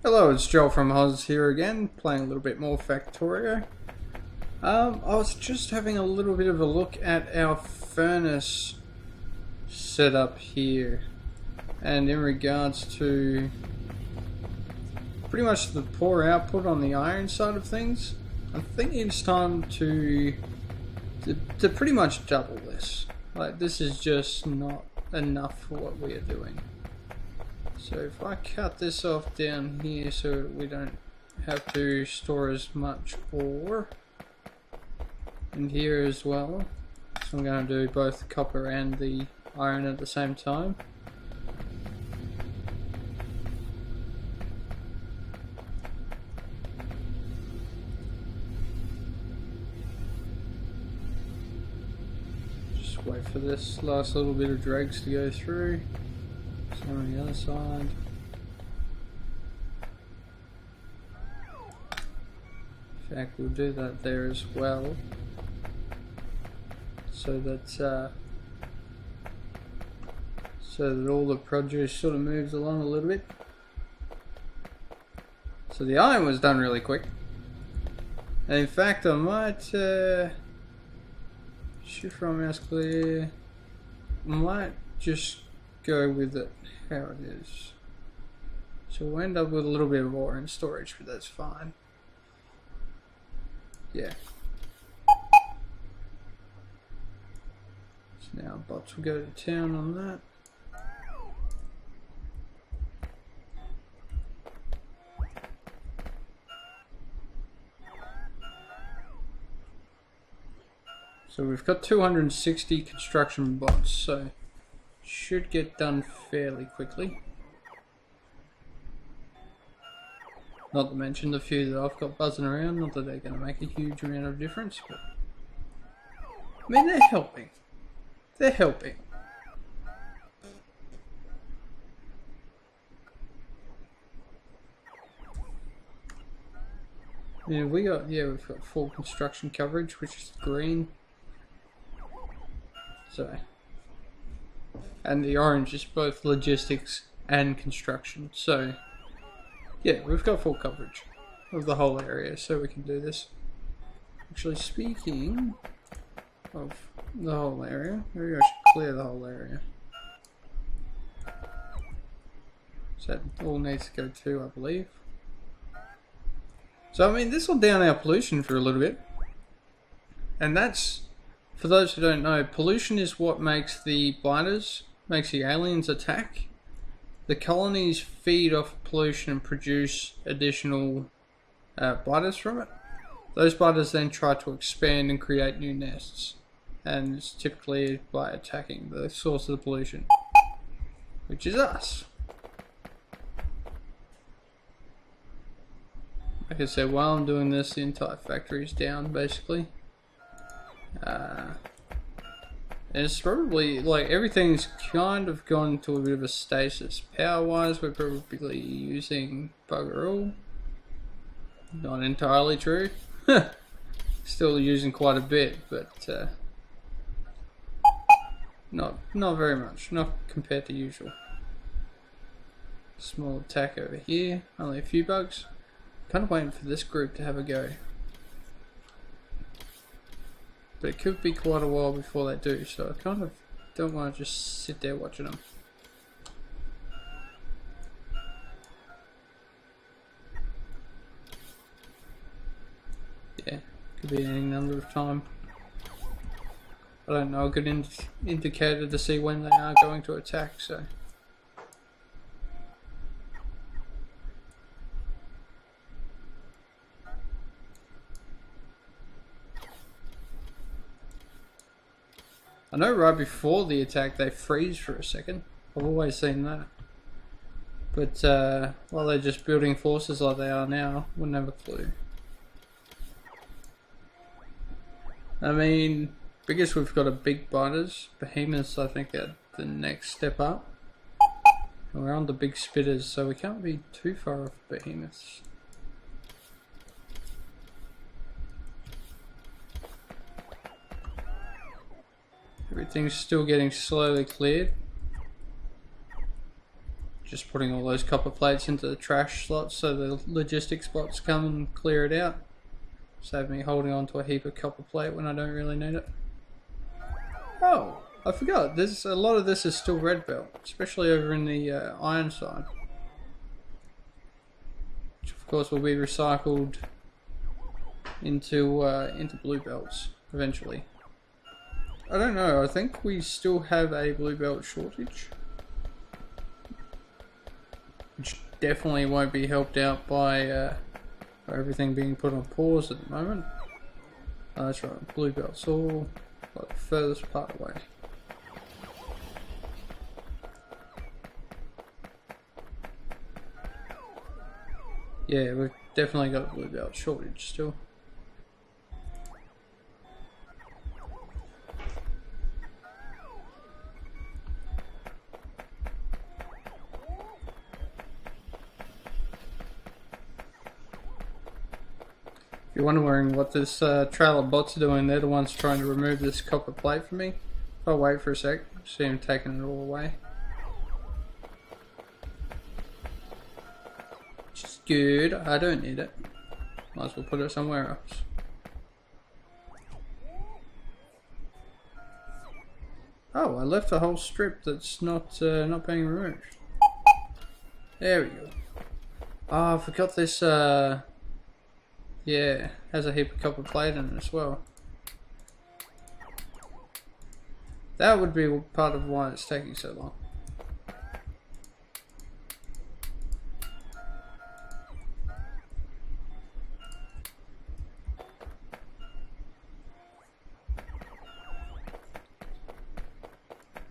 Hello, it's JoelfromAus here again, playing a little bit more Factorio. I was just having a little bit of a look at our furnace setup here, and in regards to pretty much the poor output on the iron side of things, I'm thinking it's time to pretty much double this. Like, this is just not enough for what we are doing. So if I cut this off down here so we don't have to store as much ore, and here as well, so I'm going to do both the copper and the iron at the same time. Just wait for this last little bit of dregs to go through. So on the other side. In fact, we'll do that there as well, so that all the produce sort of moves along a little bit. So the iron was done really quick, and in fact I might shift from mouse clear. I might just go with it how it is. So we'll end up with a little bit of ore in storage, but that's fine. Yeah. So now bots will go to town on that. So we've got 260 construction bots, so should get done fairly quickly. Not to mention the few that I've got buzzing around, not that they're going to make a huge amount of difference, but I mean, they're helping. They're helping. Yeah, we've got full construction coverage, which is green. So, and the orange is both logistics and construction. So, yeah, we've got full coverage of the whole area, so we can do this. Actually, speaking of the whole area, maybe I should clear the whole area. So that all needs to go too, I believe. So, I mean, this will down our pollution for a little bit. And that's, for those who don't know, pollution is what makes the biters, makes the aliens attack. The colonies feed off pollution and produce additional biters from it. Those biters then try to expand and create new nests, and it's typically by attacking the source of the pollution, which is us. Like I said, while I'm doing this, the entire factory is down, basically. And it's probably, like, everything's kind of gone into a bit of a stasis. Power-wise, we're probably using bugger all. Not entirely true. Still using quite a bit, but not very much. Not compared to usual. Small attack over here. Only a few bugs. Kind of waiting for this group to have a go. But it could be quite a while before they do, so I kind of don't want to just sit there watching them. Yeah, could be any number of time. I don't know a good indicator to see when they are going to attack, so. I know right before the attack they freeze for a second. I've always seen that. But while they're just building forces like they are now, wouldn't have a clue. I mean, because we've got a big biters, behemoths I think are the next step up. And we're on the big spitters, so we can't be too far off behemoths. Everything's still getting slowly cleared. Just putting all those copper plates into the trash slots so the logistics bots come and clear it out. Save me holding on to a heap of copper plate when I don't really need it. Oh, I forgot. There's a lot of this is still red belt, especially over in the iron side, which of course will be recycled into blue belts eventually. I don't know. I think we still have a blue belt shortage, which definitely won't be helped out by everything being put on pause at the moment. Oh, that's right, blue belt's all like the furthest part away. Yeah, we've definitely got a blue belt shortage still. If you're wondering what this trail of bots are doing, they're the ones trying to remove this copper plate from me. If I wait for a sec, see them taking it all away. Which is good, I don't need it. Might as well put it somewhere else. Oh, I left a whole strip that's not being removed. There we go. Oh, I forgot this yeah, has a heap of copper plate in it as well. That would be part of why it's taking so long.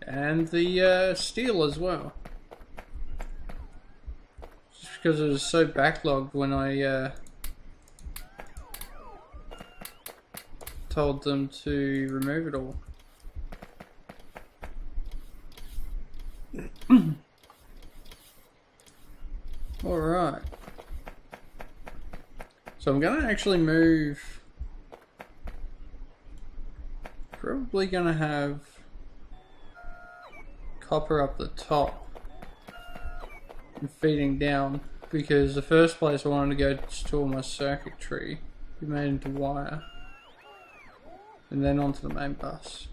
And the steel as well. Just because it was so backlogged when I told them to remove it all. Alright. So I'm gonna actually move. Probably gonna have copper up the top and feeding down, because the first place I wanted to go to store my circuitry be made into wire, and then onto the main bus.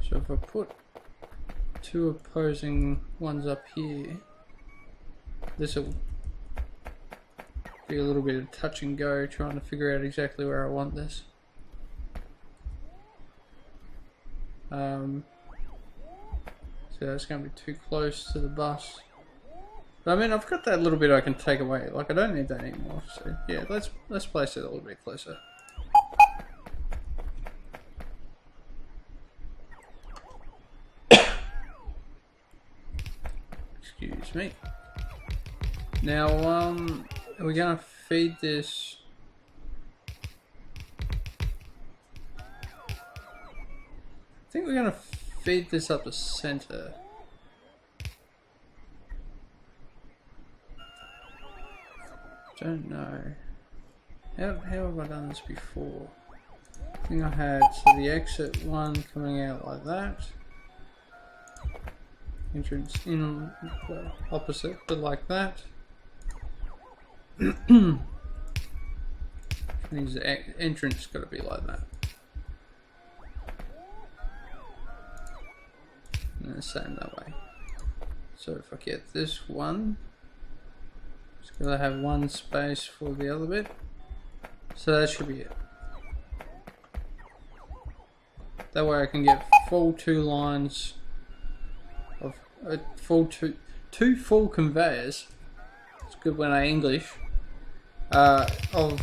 So if I put two opposing ones up here, this will be a little bit of touch and go trying to figure out exactly where I want this. So that's going to be too close to the bus. But I mean, I've got that little bit I can take away. Like, I don't need that anymore. So yeah, let's place it a little bit closer. Excuse me. Now, are we gonna feed this? I think we're gonna feed this up the center. Don't know. How have I done this before? I think I had the exit one coming out like that. Entrance in, well, opposite, but like that. Means the entrance got to be like that. And the same that way. So if I get this one, it's got to have one space for the other bit. So that should be it. That way I can get full two lines of two full conveyors. It's good when I English. Of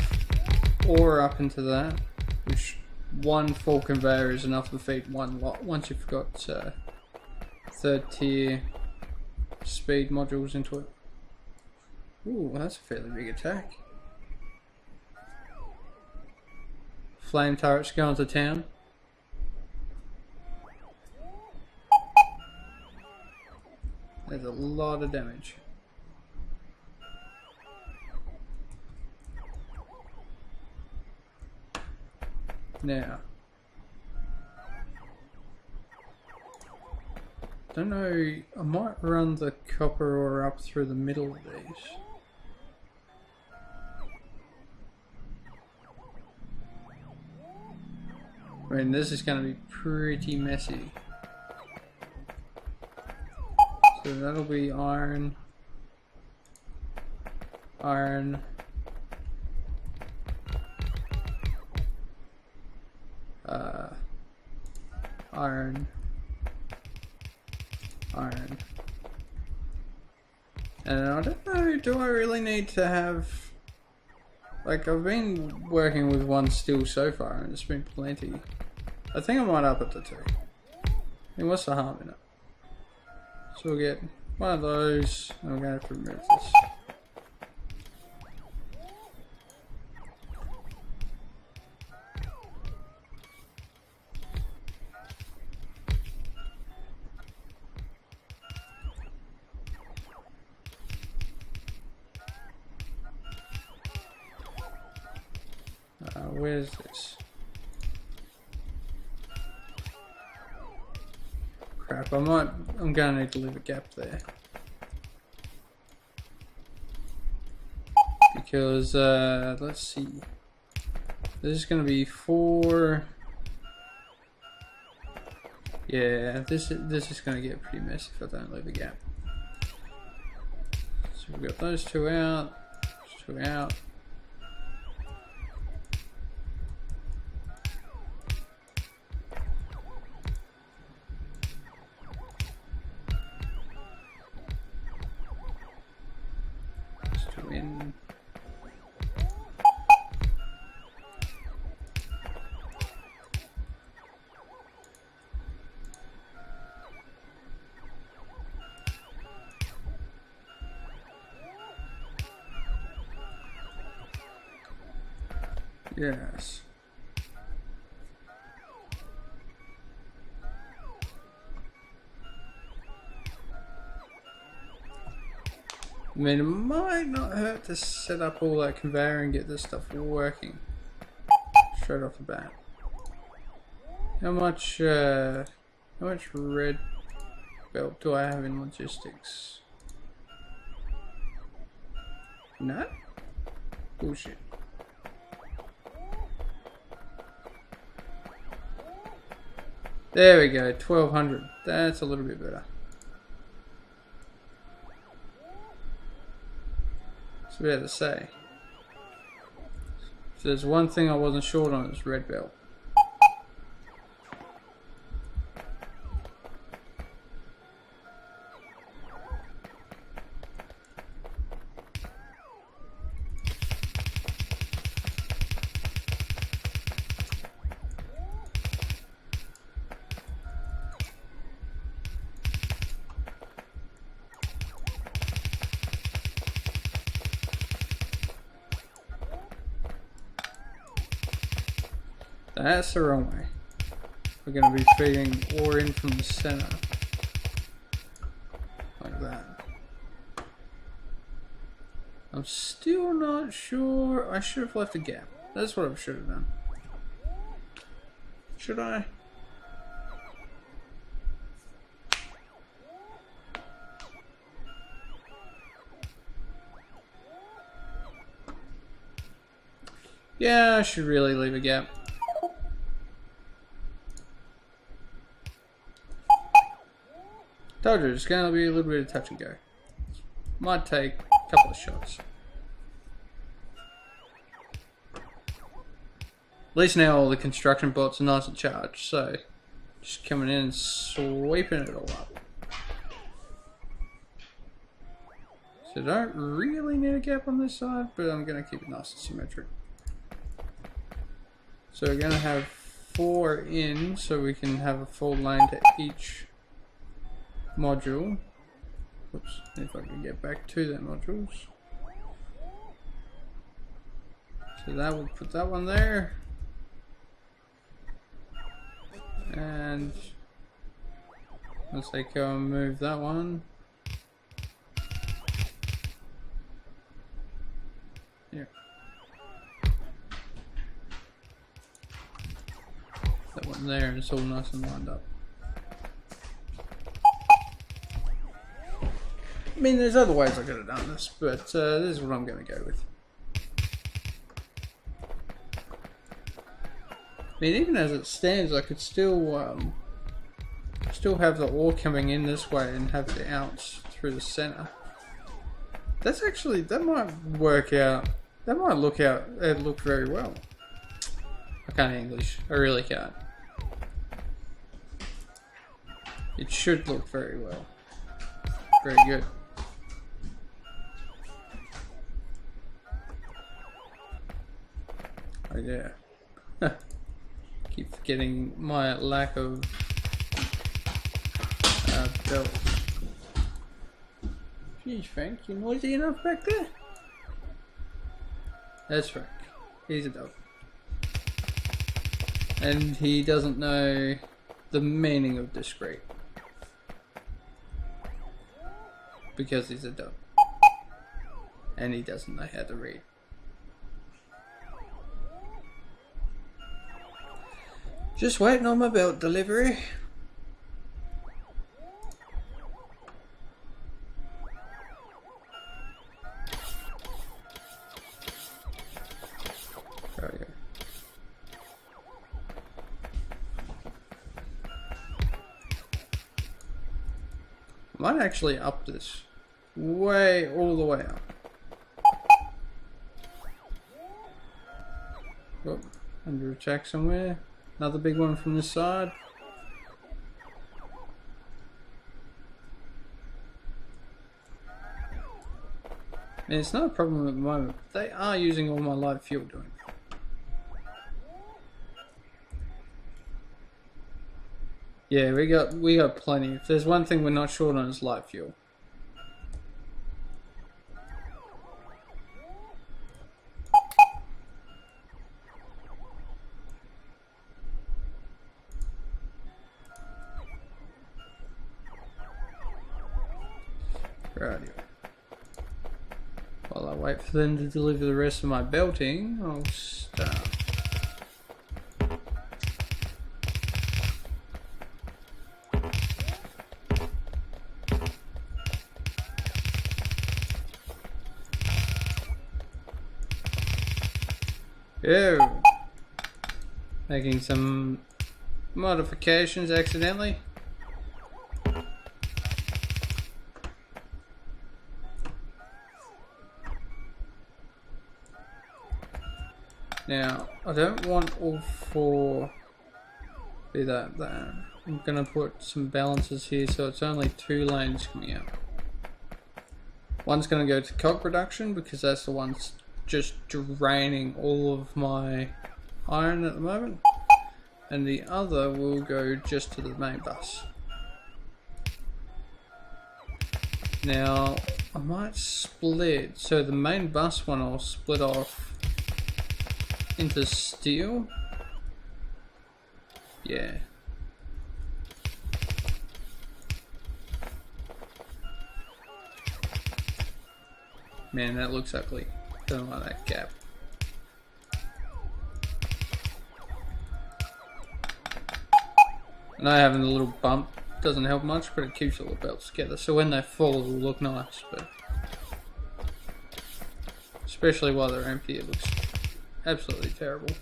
ore up into that, which one full conveyor is enough to feed one lot once you've got third tier speed modules into it. Ooh, that's a fairly big attack. Flame turrets going to town. There's a lot of damage. Now, Don't know, I might run the copper ore up through the middle of these. I mean, this is going to be pretty messy. So that'll be iron, iron, iron, iron. And I don't know, do I really need to have... Like, I've been working with one steel so far and it's been plenty. I think I might up it to 2. I mean, what's the harm in it? So we'll get one of those, and we're going to have to remove this. Where's this? Crap, I'm gonna need to leave a gap there. Because, let's see. This is gonna be 4... Yeah, this is gonna get pretty messy if I don't leave a gap. So we've got those 2 out, those 2 out. Yes. I mean, it might not hurt to set up all that conveyor and get this stuff working straight off the bat. How much red belt do I have in logistics? No? Bullshit. There we go, 1200. That's a little bit better. It's fair to say. If there's one thing I wasn't short on, it's red belt. That's the wrong way. We're going to be feeding ore in from the center. Like that. I'm still not sure. I should have left a gap. That's what I should have done. Should I? Yeah, I should really leave a gap. Told you, it's going to be a little bit of touch and go. Might take a couple of shots. At least now all the construction bots are nice and charged, so just coming in and sweeping it all up. So don't really need a gap on this side, but I'm going to keep it nice and symmetric. So we're going to have 4 in, so we can have a full lane to each module. Oops, if I can get back to that modules. So that would put that one there. And once I go and move that one. Yeah. That one there, it's all nice and lined up. I mean, there's other ways I could have done this, but this is what I'm going to go with. I mean, even as it stands, I could still have the ore coming in this way and have the outs through the center. That's actually, that might work out. That might look very well. I can't English. I really can't. It should look very well. Very good. Oh yeah. Keep forgetting my lack of belt. Geez, Frank, you noisy enough back there? That's Frank. He's a dog. And he doesn't know the meaning of discreet. Because he's a dog. And he doesn't know how to read. Just waiting on my belt delivery. There we go. I might actually up this way, all the way up. Oh, under attack somewhere. Another big one from this side. And it's not a problem at the moment. They are using all my light fuel doing it. Yeah, we got plenty. If there's one thing we're not short on, is light fuel. Righty. While I wait for them to deliver the rest of my belting, I'll start. Ew. Making some modifications accidentally. Now, I don't want all four be that there. I'm gonna put some balances here so it's only 2 lanes coming out. One's gonna go to cog production because that's the one's just draining all of my iron at the moment. And the other will go just to the main bus. Now, I might split, so the main bus one I'll split off into steel. Yeah. Man, that looks ugly. Don't like that gap. And having a little bump doesn't help much, but it keeps all the belts together. So when they fall, it will look nice, but especially while they're empty, it looks absolutely terrible.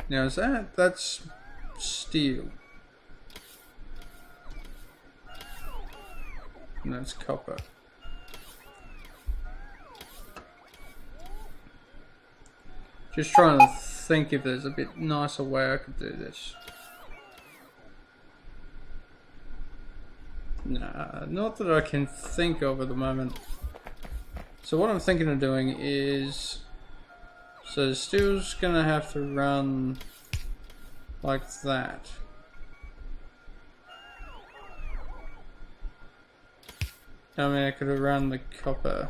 Now that's steel. And that's copper. Just trying to think if there's a bit nicer way I could do this. Nah, not that I can think of at the moment. So what I'm thinking of doing is, so the steel's gonna have to run like that. I mean, I could have run the copper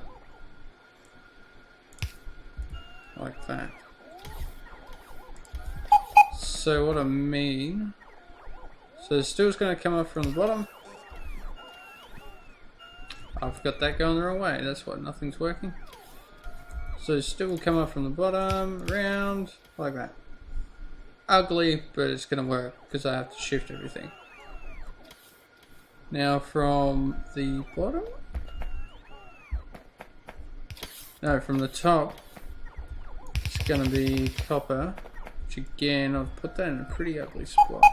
like that. So what I mean, so the steel's gonna come up from the bottom. I've got that going the wrong way, that's why nothing's working. So still will come up from the bottom, round, like that. ugly, but it's going to work because I have to shift everything. Now from the bottom? No, from the top, it's going to be copper, which again, I've put that in a pretty ugly spot.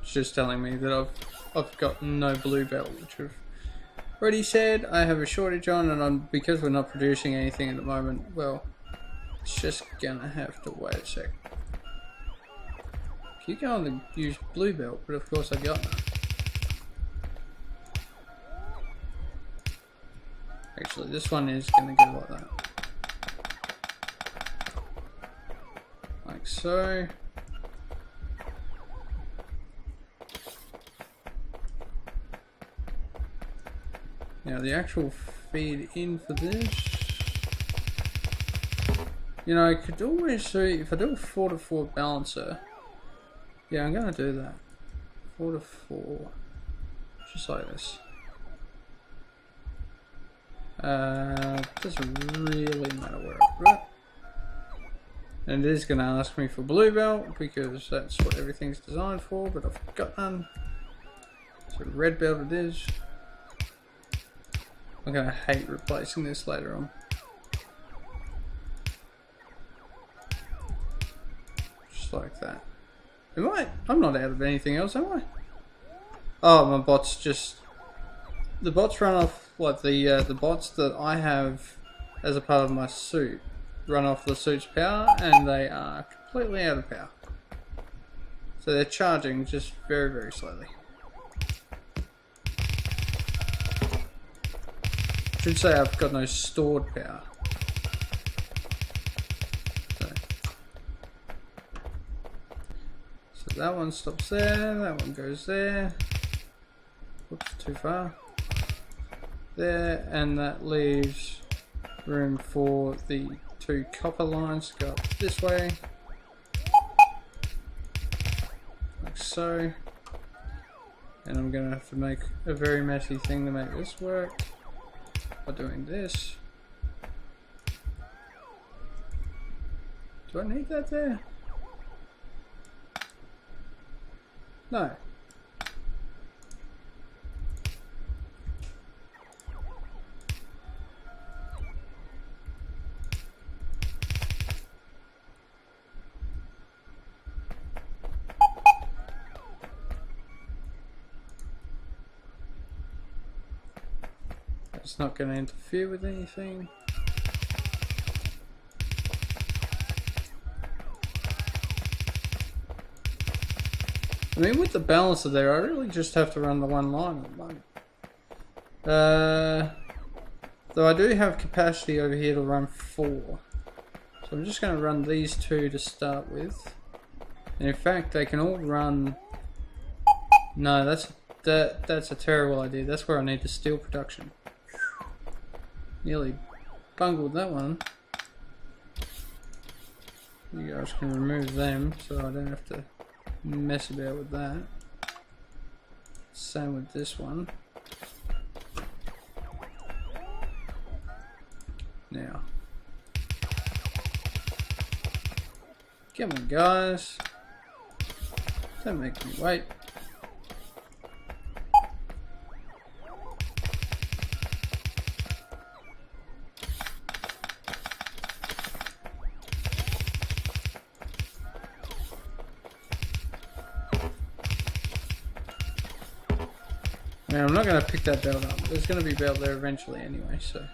It's just telling me that I've got no blue belt, which I've already said I have a shortage on, and because we're not producing anything at the moment, well, it's just gonna have to wait a sec. Keep going to use blue belt, but of course I got none. Actually, this one is gonna go like that. Like so. Now the actual feed in for this, you know, I could always see if I do a 4 to 4 balancer. Yeah, I'm gonna do that. 4 to 4, just like this. Doesn't really matter where I put it. And it is gonna ask me for blue belt because that's what everything's designed for, but I've got none. So red belt it is. I'm gonna hate replacing this later on. Just like that. I'm not out of anything else, am I? Oh, my bots just... The bots run off, like the bots that I have as a part of my suit run off the suit's power, and they are completely out of power. So they're charging just very, very slowly. I should say I've got no stored power. So that one stops there, that one goes there. Whoops, too far. There, and that leaves room for the 2 copper lines to go up this way. Like so. And I'm going to have to make a very messy thing to make this work by doing this. Do I need that there? No. It's not going to interfere with anything. I mean, with the balancer there, I really just have to run the one line at the moment. Though I do have capacity over here to run 4. So I'm just going to run these 2 to start with. And in fact, they can all run... No, that's a terrible idea. That's where I need the steel production. Nearly bungled that one. You guys can remove them so I don't have to mess about with that. Same with this one. Now, come on guys, don't make me wait. Now, I'm not going to pick that belt up. There's going to be belt there eventually anyway, so.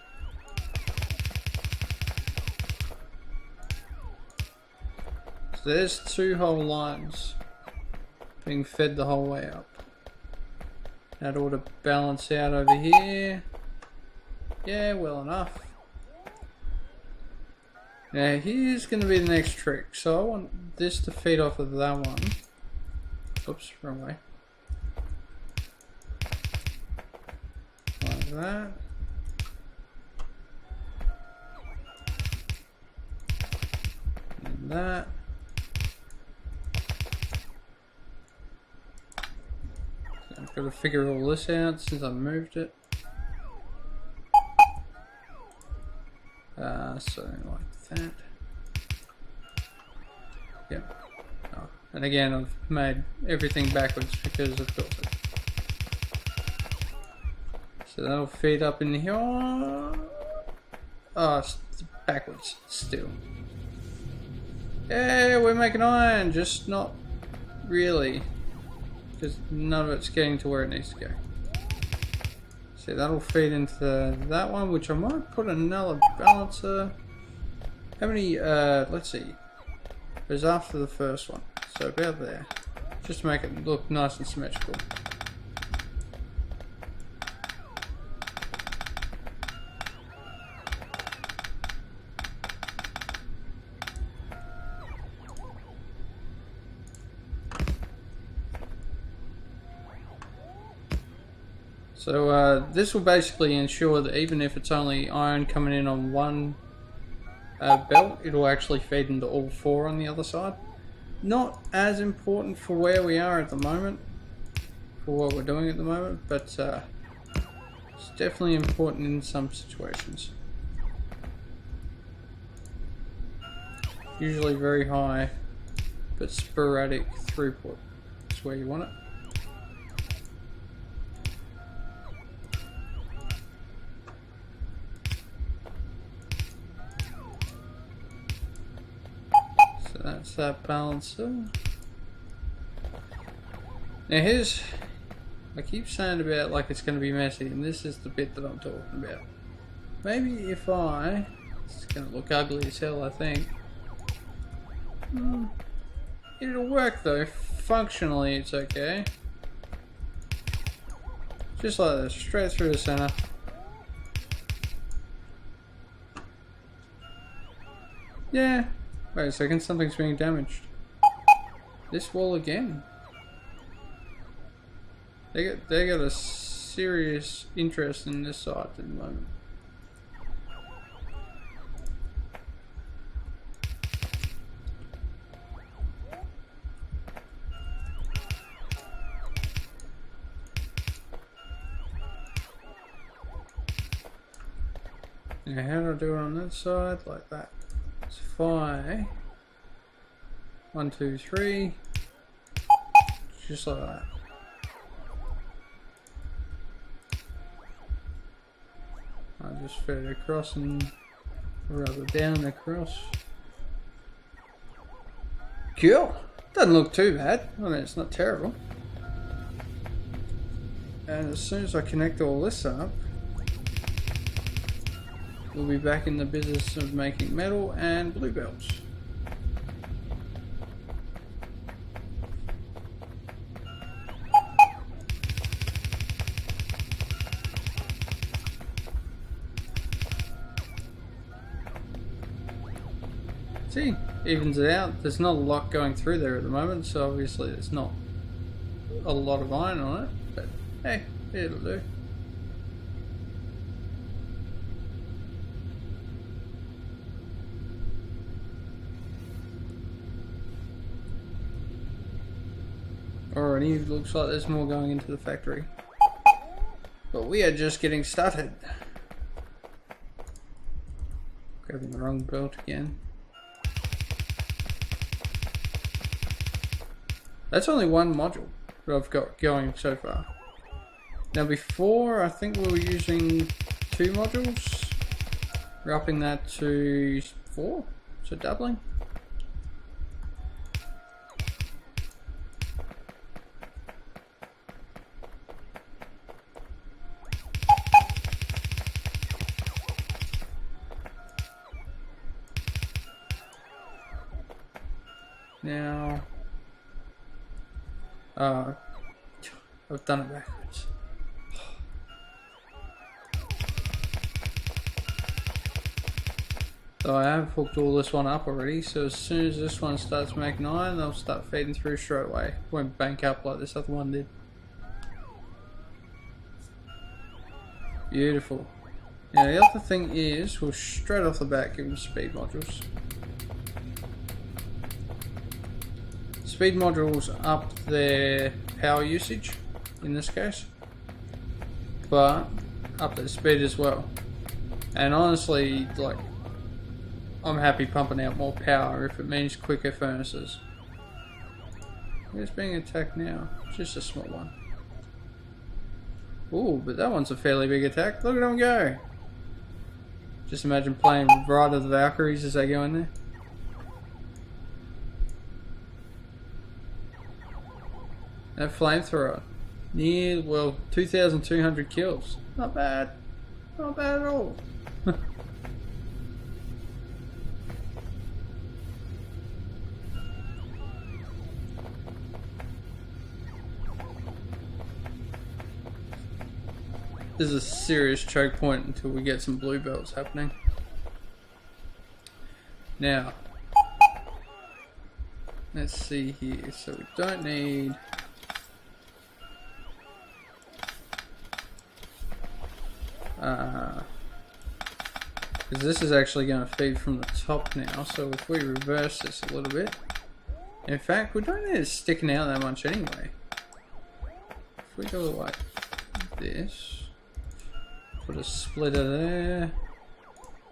So there's 2 whole lines being fed the whole way up. That ought to balance out over here. Yeah, well enough. Now here's going to be the next trick. So I want this to feed off of that one. Oops, wrong way. Like that. And that. Got to figure all this out since I moved it. So like that. Yep. Oh. And again, I've made everything backwards because I've built it. So that'll feed up in here. Oh, it's backwards still. Yeah, we're making iron, just not really. Because none of it's getting to where it needs to go. So that'll feed into that one, which I might put another balancer. How many, let's see. It was after the first one. So about there. Just to make it look nice and symmetrical. So this will basically ensure that even if it's only iron coming in on one belt, it'll actually feed into all four on the other side. Not as important for where we are at the moment, for what we're doing at the moment, but it's definitely important in some situations. Usually very high, but sporadic throughput is where you want it. That's that balancer. Now here's, I keep saying about like it's going to be messy, and this is the bit that I'm talking about. Maybe if it's going to look ugly as hell, I think. It'll work though, functionally it's okay. Just like this, straight through the center. Yeah. Wait a second, something's being damaged. This wall again. They got a serious interest in this side at the moment. Now how do I do it on that side? Like that. It's 5. 1, 2, 3. Just like that. I just fed it across and rub it down across. Cool. Doesn't look too bad. I mean, it's not terrible. And as soon as I connect all this up, we'll be back in the business of making metal and blue belts. See, evens it out. There's not a lot going through there at the moment, so obviously there's not a lot of iron on it, but hey, it'll do. Alrighty, looks like there's more going into the factory. But we are just getting started. Grabbing the wrong belt again. That's only one module that I've got going so far. Now before, I think we were using 2 modules. We're upping that to 4, so doubling. Now, I've done it backwards. So I have hooked all this one up already, so as soon as this one starts making iron, they'll start feeding through straight away. Won't bank up like this other one did. Beautiful. Now the other thing is, we'll straight off the bat give them speed modules. Speed modules up their power usage in this case, but up their speed as well. And honestly, like, I'm happy pumping out more power if it means quicker furnaces. Who's being attacked now? Just a small one. Ooh, but that one's a fairly big attack. Look at them go! Just imagine playing Ride of the Valkyries as they go in there. That flamethrower. Near, well, 2,200 kills. Not bad. Not bad at all. This is a serious choke point until we get some blue belts happening. Now, let's see here. So we don't need... because this is actually going to feed from the top now, so if we reverse this a little bit, in fact we don't need it sticking out that much anyway. If we go like this, put a splitter there,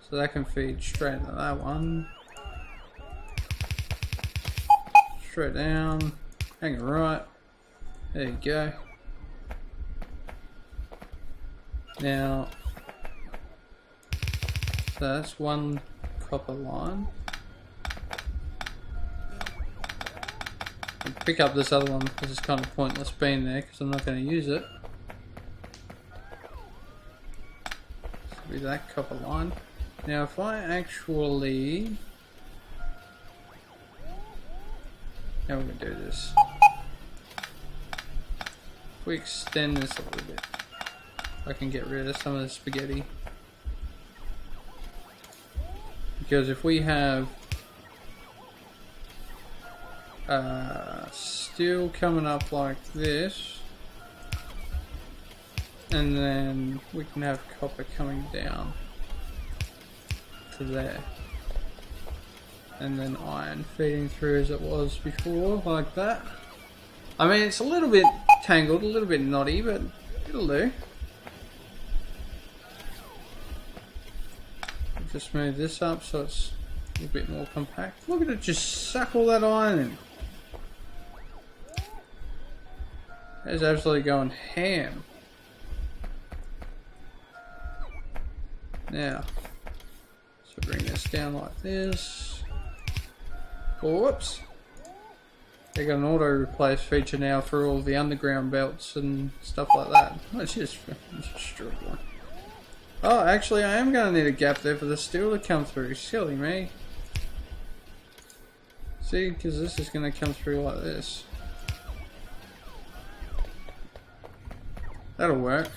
so that can feed straight into that one, straight down, hang it right, there you go. Now, so that's one copper line. I'll pick up this other one because it's kind of pointless being there because I'm not going to use it. This will be that copper line. Now if I actually... how are we going to do this? If we extend this a little bit, I can get rid of some of the spaghetti. Because if we have steel coming up like this, and then we can have copper coming down to there, and then iron feeding through as it was before, like that. I mean, it's a little bit tangled, a little bit knotty, but it'll do. Just move this up so it's a little bit more compact. Look at it just suck all that iron in. It's absolutely going ham. Now, so bring this down like this. Whoops. They got an auto replace feature now for all the underground belts and stuff like that. It's just struggling. Oh, actually, I am going to need a gap there for the steel to come through. Silly me. See, because this is going to come through like this. That'll work.